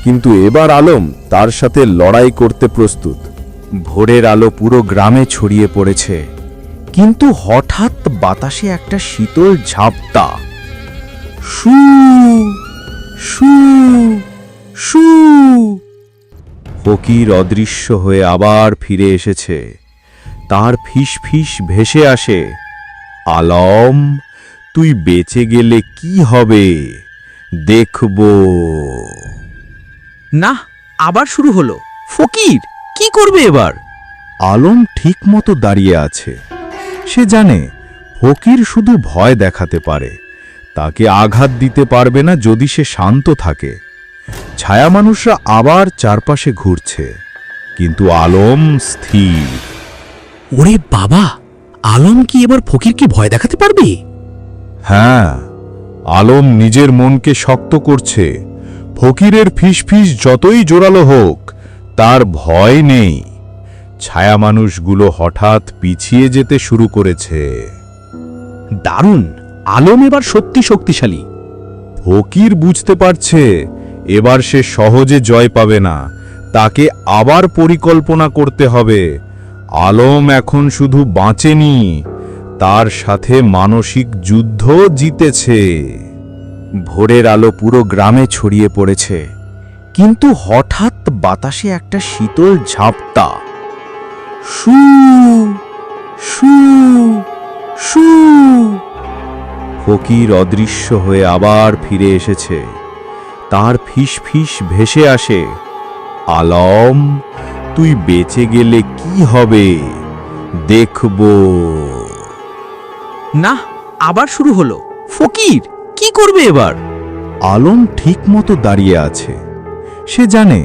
কিন্তু এবার আলম তার সাথে লড়াই করতে প্রস্তুত। ভোরের আলো পুরো গ্রামে ছড়িয়ে পড়েছে, কিন্তু হঠাৎ বাতাসে একটা শীতল ঝাপটা। শু শু শু। ফকির অদৃশ্য হয়ে আবার ফিরে এসেছে। তার ফিস ফিস ভেসে আসে, আলম, তুই বেঁচে গেলে কি হবে দেখব। না, আবার শুরু হলো। ফকির কি করবে এবার? আলম ঠিকমতো দাঁড়িয়ে আছে। সে জানে ফকির শুধু ভয় দেখাতে পারে, তাকে আঘাত দিতে পারবে না যদি সে শান্ত থাকে। ছায়া মানুষরা আবার চারপাশে ঘুরছে, কিন্তু আলম স্থির। ওরে বাবা, আলম কি এবার ফকিরকে ভয় দেখাতে পারবে? হ্যাঁ, আলম নিজের মনকে শক্ত করছে। ফকিরের ফিসফিস যতই জোরালো হোক, তার ভয় নেই। ছায়া মানুষগুলো হঠাৎ পিছিয়ে যেতে শুরু করেছে। দারুণ, আলম এবার সত্যি শক্তিশালী। ফকির বুঝতে পারছে এবার সে সহজে জয় পাবে না, তাকে আবার পরিকল্পনা করতে হবে। আলম এখন শুধু বাঁচেনি, তার সাথে মানসিক যুদ্ধ জিতেছে। ভোরের আলো পুরো গ্রামে ছড়িয়ে পড়েছে, কিন্তু হঠাৎ বাতাসে একটা শীতল ঝাপটা। শু শু শু। ফকির অদৃশ্য হয়ে আবার ফিরে এসেছে। তার ফিস ফিস ভেসে আসে, আলম, তুই বেঁচে গেলে কি হবে দেখব। না, আবার শুরু হলো। ফকির কি করবে এবার? আলম ঠিকমতো দাঁড়িয়ে আছে। সে জানে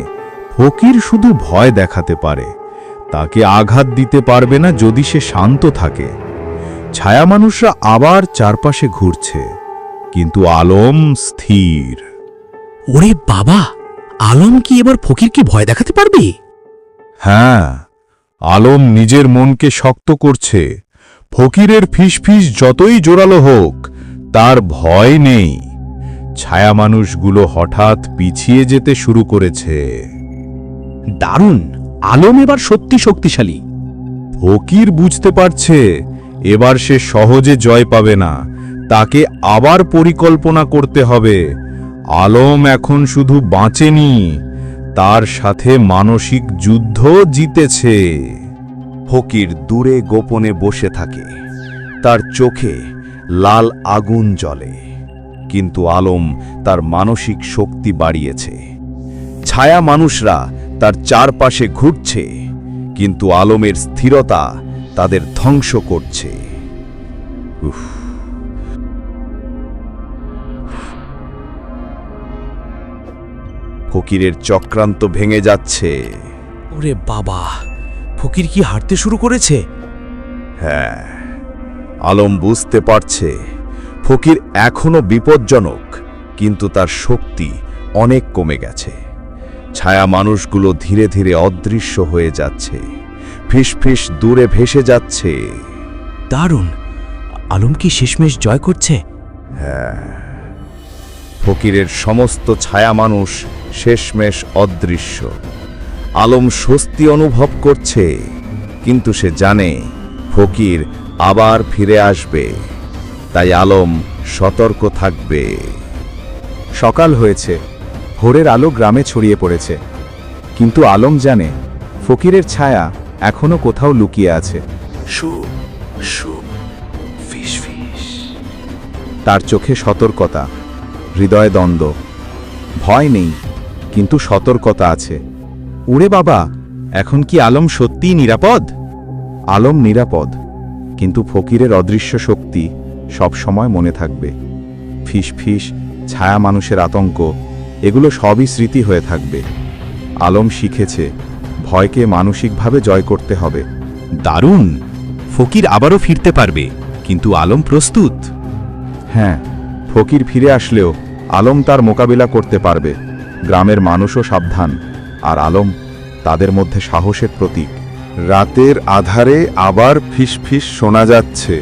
ফকির শুধু ভয় দেখাতে পারে, তাকে আঘাত দিতে পারবে না যদি সে শান্ত থাকে। ছায়া মানুষরা আবার চারপাশে ঘুরছে, কিন্তু আলম স্থির। ওরে বাবা, আলম কি এবার ফকিরকে ভয় দেখাতে পারবে? হ্যাঁ, আলম নিজের মনকে শক্ত করছে। ফকিরের ফিসফিস যতই জোরালো হোক, তার ভয় নেই। ছায়া মানুষগুলো হঠাৎ পিছিয়ে যেতে শুরু করেছে। দারুণ, আলম এবার সত্যি শক্তিশালী। ফকির বুঝতে পারছে এবার সে সহজে জয় পাবে না, তাকে আবার পরিকল্পনা করতে হবে। আলম এখন শুধু বাঁচেনি, তার সাথে মানসিক যুদ্ধ জিতেছে। ফকির দূরে গোপনে বসে থাকে, তার চোখে লাল আগুন জ্বলে, কিন্তু আলম তার মানসিক শক্তি বাড়িয়েছে। ছায়া মানুষরা তার চারপাশে ঘুরছে, কিন্তু আলমের স্থিরতা তাদের ধ্বংস করছে। উফ। ফকিরের চক্রান্ত ভেঙে যাচ্ছে। ওরে বাবা, ফকির কি হাঁটতে শুরু করেছে? হ্যাঁ, আলম বুঝতে পারছে ফকির এখনো বিপজ্জনক, কিন্তু তার শক্তি অনেক কমে গেছে। ছায়া মানুষগুলো ধীরে ধীরে অদৃশ্য হয়ে যাচ্ছে, ফিসফিস দূরে ভেসে যাচ্ছে। দারুণ, আলম কি শেষমেশ জয় করছে? ফকিরের সমস্ত ছায়া মানুষ শেষমেশ অদৃশ্য। আলম স্বস্তি অনুভব করছে, কিন্তু সে জানে ফকির আবার ফিরে আসবে, তাই আলম সতর্ক থাকবে। সকাল হয়েছে, ভোরের আলো গ্রামে ছড়িয়ে পড়েছে, কিন্তু আলম জানে ফকিরের ছায়া এখনো কোথাও লুকিয়ে আছে। তার চোখে সতর্কতা, হৃদয়ে দ্বন্দ্ব। ভয় নেই, কিন্তু সতর্কতা আছে। উড়ে বাবা, এখন কি আলম সত্যিই নিরাপদ? আলম নিরাপদ, কিন্তু ফকিরের অদৃশ্য শক্তি সব সময় মনে থাকবে। ফিসফিস, ছায়া মানুষের আতঙ্ক, এগুলো সবই স্মৃতি হয়ে থাকবে। আলম শিখেছে ভয়কে মানসিকভাবে জয় করতে হবে। দারুণ, ফকির আবারও ফিরতে পারবে, কিন্তু আলম প্রস্তুত। হ্যাঁ, ফকির ফিরে আসলেও আলম তার মোকাবিলা করতে পারবে। গ্রামের মানুষও সাবধান, আর আলম তাদের মধ্যে সাহসের প্রতীক। রাতের আধারে আবার ফিসফিস শোনা যাচ্ছে।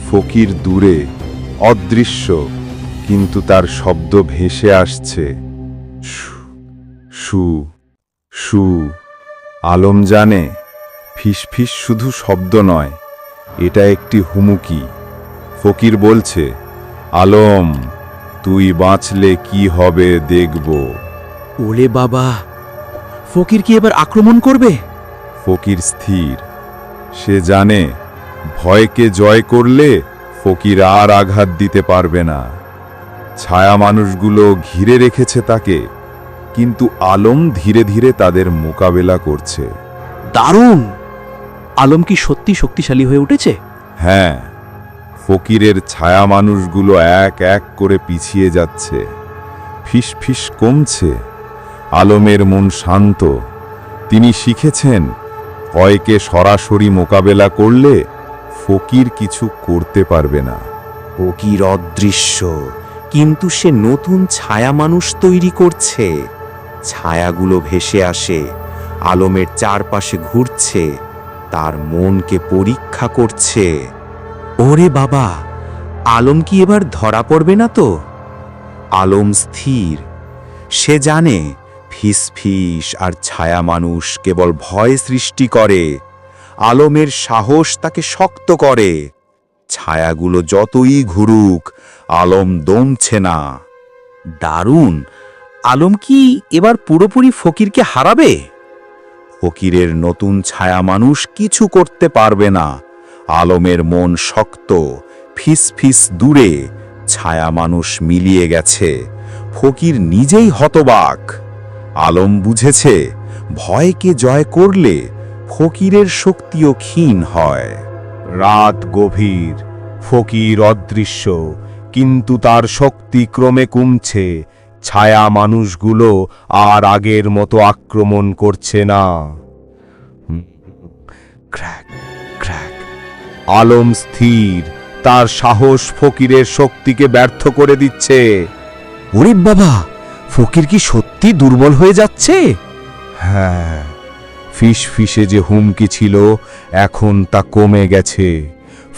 ফকির দূরে, অদৃশ্য, কিন্তু তার শব্দ ভেসে আসছে। শু শু শু। আলম জানে ফিসফিস শুধু শব্দ নয়, এটা একটি হুমকি। ফকির বলছে, আলম, তুই বাঁচলে কি হবে দেখব। ওরে বাবা, ফকির কি এবার আক্রমণ করবে? ফকির স্থির, সে জানে ভয়কে জয় করলে ফকির আর আঘাত দিতে পারবে না। ছায়া মানুষগুলো ঘিরে রেখেছে তাকে, কিন্তু আলম ধীরে ধীরে তাদের মোকাবেলা করছে। দারুণ, আলম কি সত্যি শক্তিশালী হয়ে উঠেছে? হ্যাঁ, ফকিরের ছায়া মানুষগুলো এক এক করে পিছিয়ে যাচ্ছে, ফিসফিস কমছে। আলমের মন শান্ত, তিনি শিখেছেন ভয়কে সরাসরি মোকাবেলা করলে ফকির কিছু করতে পারবে না। ফকির অদৃশ্য, কিন্তু সে নতুন ছায়া মানুষ তৈরি করছে। ছায়াগুলো ভেসে আসে, আলমের চারপাশে ঘুরছে, তার মনকে পরীক্ষা করছে। ওরে বাবা, আলম কি এবার ধরা পড়বে না তো? আলম স্থির, সে জানে ফিসফিস আর ছায়া মানুষ কেবল ভয় সৃষ্টি করে। আলমের সাহস তাকে শক্ত করে। ছায়াগুলো যতই ঘুরুক, আলম দমছে না। দারুণ, আলম কি এবার পুরোপুরি ফকিরকে হারাবে? ফকিরের নতুন ছায়া মানুষ কিছু করতে পারবে না। আলমের মন শক্ত, ফিসফিস দূরে, ছায়া মানুষ মিলিয়ে গেছে। ফকির নিজেই হতবাক। আলম বুঝেছে ভয়কে জয় করলে ফকিরের শক্তিও ক্ষীণ হয়। রাত গভীর, ফকির অদৃশ্য, কিন্তু তার শক্তি ক্রমে কমছে। ছায়া মানুষগুলো আর আগের মতো আক্রমণ করছে না। Crack crack. আলম স্থির, তার সাহস ফকিরের শক্তিকে ব্যর্থ করে দিচ্ছে। ওরে বাবা, ফকির কি সত্যি দুর্বল হয়ে যাচ্ছে? হ্যাঁ, ফিসফিসে যে হুমকি ছিল এখন তা কমে গেছে।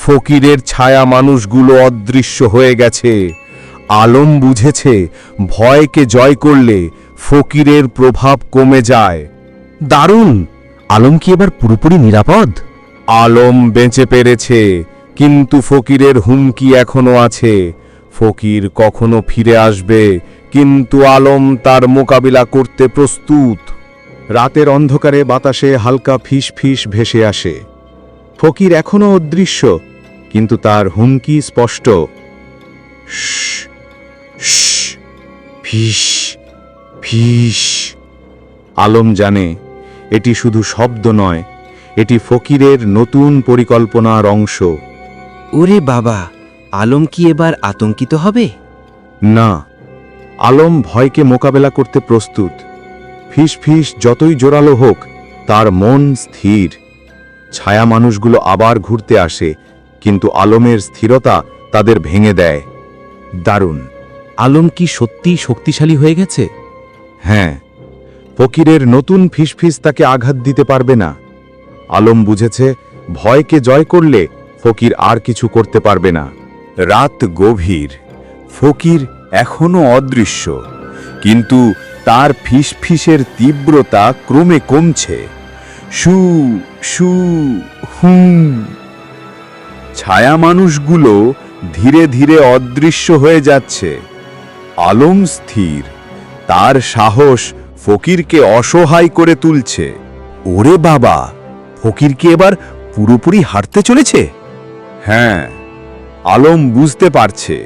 ফকিরের ছায়া মানুষগুলো অদৃশ্য হয়ে গেছে। আলম বুঝেছে ভয়কে জয় করলে ফকিরের প্রভাব কমে যায়। দারুণ! আলম কি এবার পুরোপুরি নিরাপদ? আলম বেঁচে পেরেছে, কিন্তু ফকিরের হুমকি এখনো আছে। ফকির কখনো ফিরে আসবে, কিন্তু আলম তার মোকাবিলা করতে প্রস্তুত। রাতের অন্ধকারে বাতাসে হালকা ফিস ফিস ভেসে আসে। ফকির এখনো অদৃশ্য, কিন্তু তার হুমকি স্পষ্ট। ফিস ফিস। আলম জানে এটি শুধু শব্দ নয়, এটি ফকিরের নতুন পরিকল্পনার অংশ। ওরে বাবা, আলম কি এবার আতঙ্কিত হবে? না, আলম ভয়কে মোকাবেলা করতে প্রস্তুত। ফিস ফিস যতই জোরালো হোক, তার মন স্থির। ছায়া মানুষগুলো আবার ঘুরতে আসে, কিন্তু আলমের স্থিরতা তাদের ভেঙে দেয়। দারুণ! আলম কি সত্যিই শক্তিশালী হয়ে গেছে? হ্যাঁ, ফকিরের নতুন ফিসফিস তাকে আঘাত দিতে পারবে না। আলম বুঝেছে ভয়কে জয় করলে ফকির আর কিছু করতে পারবে না। রাত গভীর, ফকির এখনো অদৃশ্য, কিন্তু তার ফিসফিসের তীব্রতা ক্রমে কমছে। শু শু হুম। ছায়া মানুষগুলো ধীরে ধীরে অদৃশ্য হয়ে যাচ্ছে। আলম স্থির, তার সাহস ফকিরকে অসহায় করে তুলছে। ওরে বাবা, ফকির কি এবার পুরোপুরি হারতে চলেছে? হ্যাঁ, আলম বুঝতে পারছে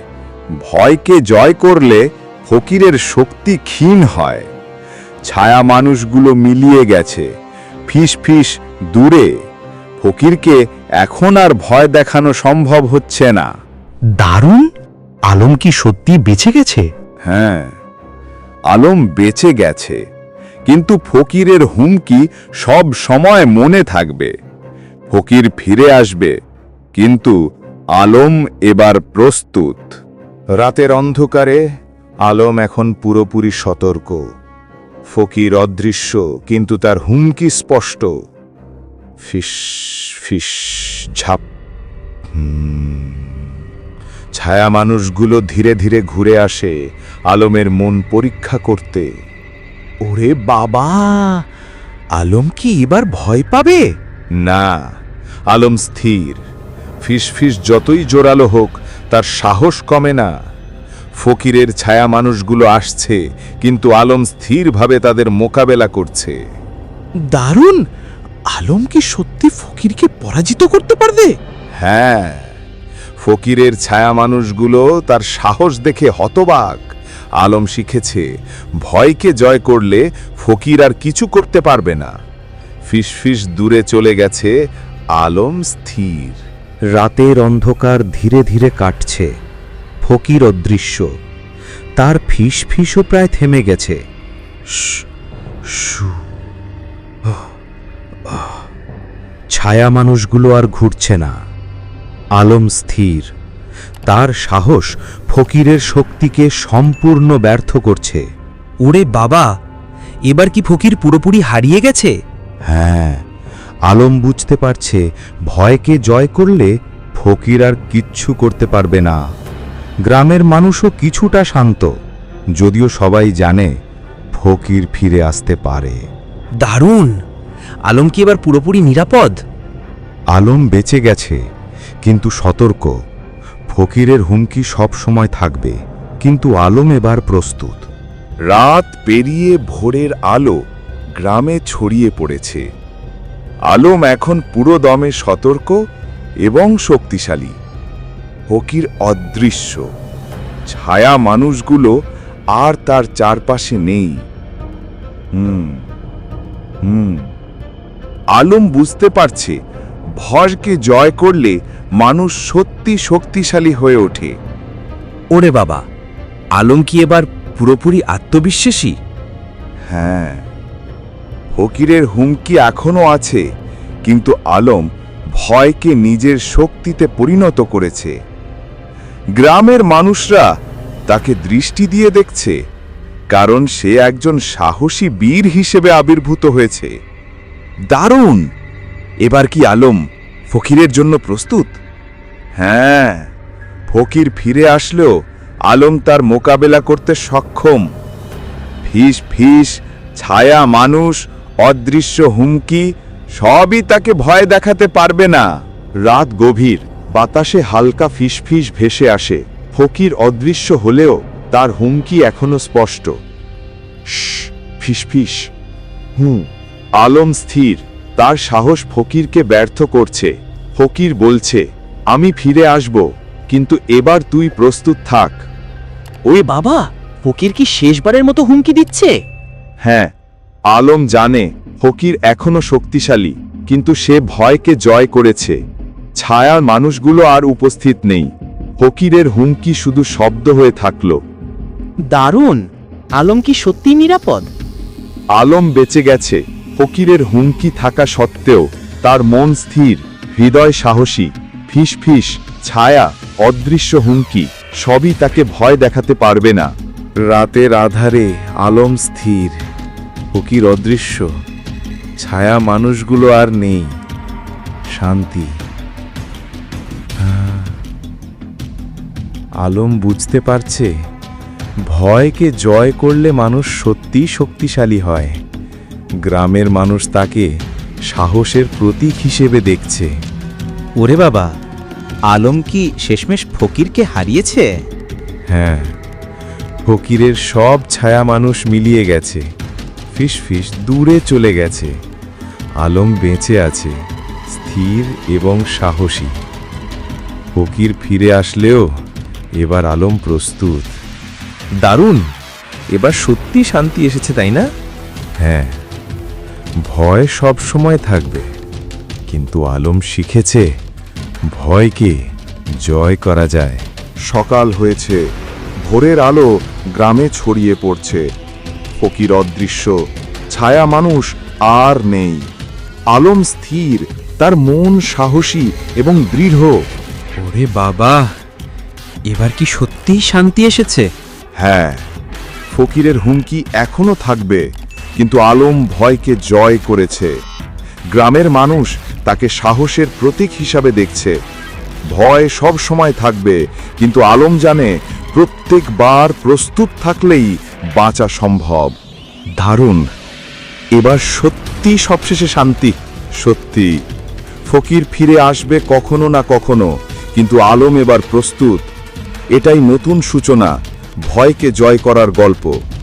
ভয়কে জয় করলে ফকিরের শক্তি ক্ষীণ হয়। ছায়া মানুষগুলো মিলিয়ে গেছে, ফিস ফিস দূরে। ফকিরকে এখন আর ভয় দেখানো সম্ভব হচ্ছে না। দারুণ! আলম কি সত্যি বেঁচে গেছে? হ্যাঁ, আলম বেঁচে গেছে, কিন্তু ফকিরের হুমকি সব সময় মনে থাকবে। ফকির ফিরে আসবে, কিন্তু আলম এবার প্রস্তুত। রাতের অন্ধকারে আলম এখন পুরোপুরি সতর্ক। ফকির অদৃশ্য, কিন্তু তার হুমকি স্পষ্ট। ফিস ফিস ঝাপ। ছায়া মানুষগুলো ধীরে ধীরে ঘুরে আসে আলমের মন পরীক্ষা করতে। ওরে বাবা, আলম কি এবার ভয় পাবে? না, আলম স্থির। ফিসফিস যতই জোরালো হোক, তার সাহস কমে না। ফকিরের ছায়া মানুষগুলো আসছে, কিন্তু আলম স্থিরভাবে তাদের মোকাবেলা করছে। দারুণ! আলম কি সত্যি ফকিরকে পরাজিত করতে পারবে? হ্যাঁ, ফকিরের ছায়া মানুষগুলো তার সাহস দেখে হতবাক। আলম শিখেছে ভয়কে জয় করলে ফকির আর কিছু করতে পারবে না। ফিসফিস দূরে চলে গেছে, আলম স্থির। রাতের অন্ধকার ধীরে ধীরে কাটছে। ফকির অদৃশ্য, তার ফিসফিসও প্রায় থেমে গেছে। ছায়া মানুষগুলো আর ঘুরছে না। আলম স্থির, তার সাহস ফকিরের শক্তিকে সম্পূর্ণ ব্যর্থ করছে। ওরে বাবা, এবার কি ফকির পুরোপুরি হারিয়ে গেছে? হ্যাঁ, আলম বুঝতে পারছে ভয়কে জয় করলে ফকির আর কিচ্ছু করতে পারবে না। গ্রামের মানুষও কিছুটা শান্ত, যদিও সবাই জানে ফকির ফিরে আসতে পারে। দারুণ! আলম কি এবার পুরোপুরি নিরাপদ? আলম বেঁচে গেছে, কিন্তু সতর্ক। ফকিরের হুমকি সব সময় থাকবে, কিন্তু আলম এবার প্রস্তুত। রাত পেরিয়ে ভোরের আলো গ্রামে ছড়িয়ে পড়েছে। আলম এখন পুরো দমে সতর্ক এবং শক্তিশালী। ফকির অদৃশ্য, ছায়া মানুষগুলো আর তার চারপাশে নেই। আলম বুঝতে পারছে ভয়কে জয় করলে মানুষ সত্যি শক্তিশালী হয়ে ওঠে। ওরে বাবা, আলম কি এবার পুরোপুরি আত্মবিশ্বাসী? হ্যাঁ, ফকিরের হুমকি এখনো আছে, কিন্তু আলম ভয়কে নিজের শক্তিতে পরিণত করেছে। গ্রামের মানুষরা তাকে দৃষ্টি দিয়ে দেখছে, কারণ সে একজন সাহসী বীর হিসেবে আবির্ভূত হয়েছে। দারুণ! এবার কি আলম ফকিরের জন্য প্রস্তুত? হ্যাঁ, ফকির ফিরে আসলেও আলম তার মোকাবেলা করতে সক্ষম। ফিস ফিস, ছায়া মানুষ, অদৃশ্য হুমকি সবই তাকে ভয় দেখাতে পারবে না। রাত গভীর, বাতাসে হালকা ফিসফিস ভেসে আসে। ফকির অদৃশ্য হলেও তার হুমকি এখনো স্পষ্ট। ফিসফিস। আলম স্থির, তার সাহস ফকিরকে ব্যর্থ করছে। ফকির বলছে, আমি ফিরে আসব, কিন্তু এবার তুই প্রস্তুত থাক। ওই বাবা, ফকির কি শেষবারের মতো হুমকি দিচ্ছে? হ্যাঁ, আলম জানে ফকির এখনো শক্তিশালী, কিন্তু সে ভয়কে জয় করেছে। ছায়ার মানুষগুলো আর উপস্থিত নেই। ফকিরের হুমকি শুধু শব্দ হয়ে থাকল। দারুণ! আলম কি সত্যিই নিরাপদ? আলম বেঁচে গেছে। ফকিরের হুমকি থাকা সত্ত্বেও তার মন স্থির, হৃদয় সাহসী। ফিসফিস, ছায়া, অদৃশ্য হুমকি সবই তাকে ভয় দেখাতে পারবে না। রাতের আধারে আলম স্থির, ফকির অদৃশ্য, ছায়া মানুষগুলো আর নেই। শান্তি। আলম বুঝতে পারছে ভয়কে জয় করলে মানুষ সত্যিই শক্তিশালী হয়। গ্রামের মানুষ তাকে সাহসের প্রতীক হিসেবে দেখছে। ওরে বাবা, আলম কি শেষমেশ ফকিরকে হারিয়েছে? হ্যাঁ, ফকিরের সব ছায়া মানুষ মিলিয়ে গেছে। ফিসফিস দূরে চলে গেছে। আলম বেঁচে আছে, স্থির এবং সাহসী। ফকির ফিরে আসলেও এবার আলম প্রস্তুত। দারুণ! এবার সত্যি শান্তি এসেছে, তাই না? হ্যাঁ, ভয় সব সময় থাকবে, কিন্তু আলম শিখেছে ভয়কে জয় করা যায়। সকাল হয়েছে, ভোরের আলো গ্রামে ছড়িয়ে পড়ছে। ফকির অদৃশ্য, ছায়া মানুষ আর নেই। আলম স্থির, তার মন সাহসী এবং দৃঢ়। ওরে বাবা, এবার কি সত্যিই শান্তি এসেছে? হ্যাঁ, ফকিরের হুমকি এখনো থাকবে, কিন্তু আলম ভয়কে জয় করেছে। গ্রামের মানুষ তাকে সাহসের প্রতীক হিসাবে দেখছে। ভয় সব সময় থাকবে, কিন্তু আলম জানে প্রত্যেকবার প্রস্তুত থাকলেই বাঁচা সম্ভব। দারুণ! এবার সত্যি সবশেষে শান্তি। সত্যি, ফকির ফিরে আসবে কখনো না কখনো, কিন্তু আলম এবার প্রস্তুত। এটাই নতুন সূচনা, ভয়কে জয় করার গল্প।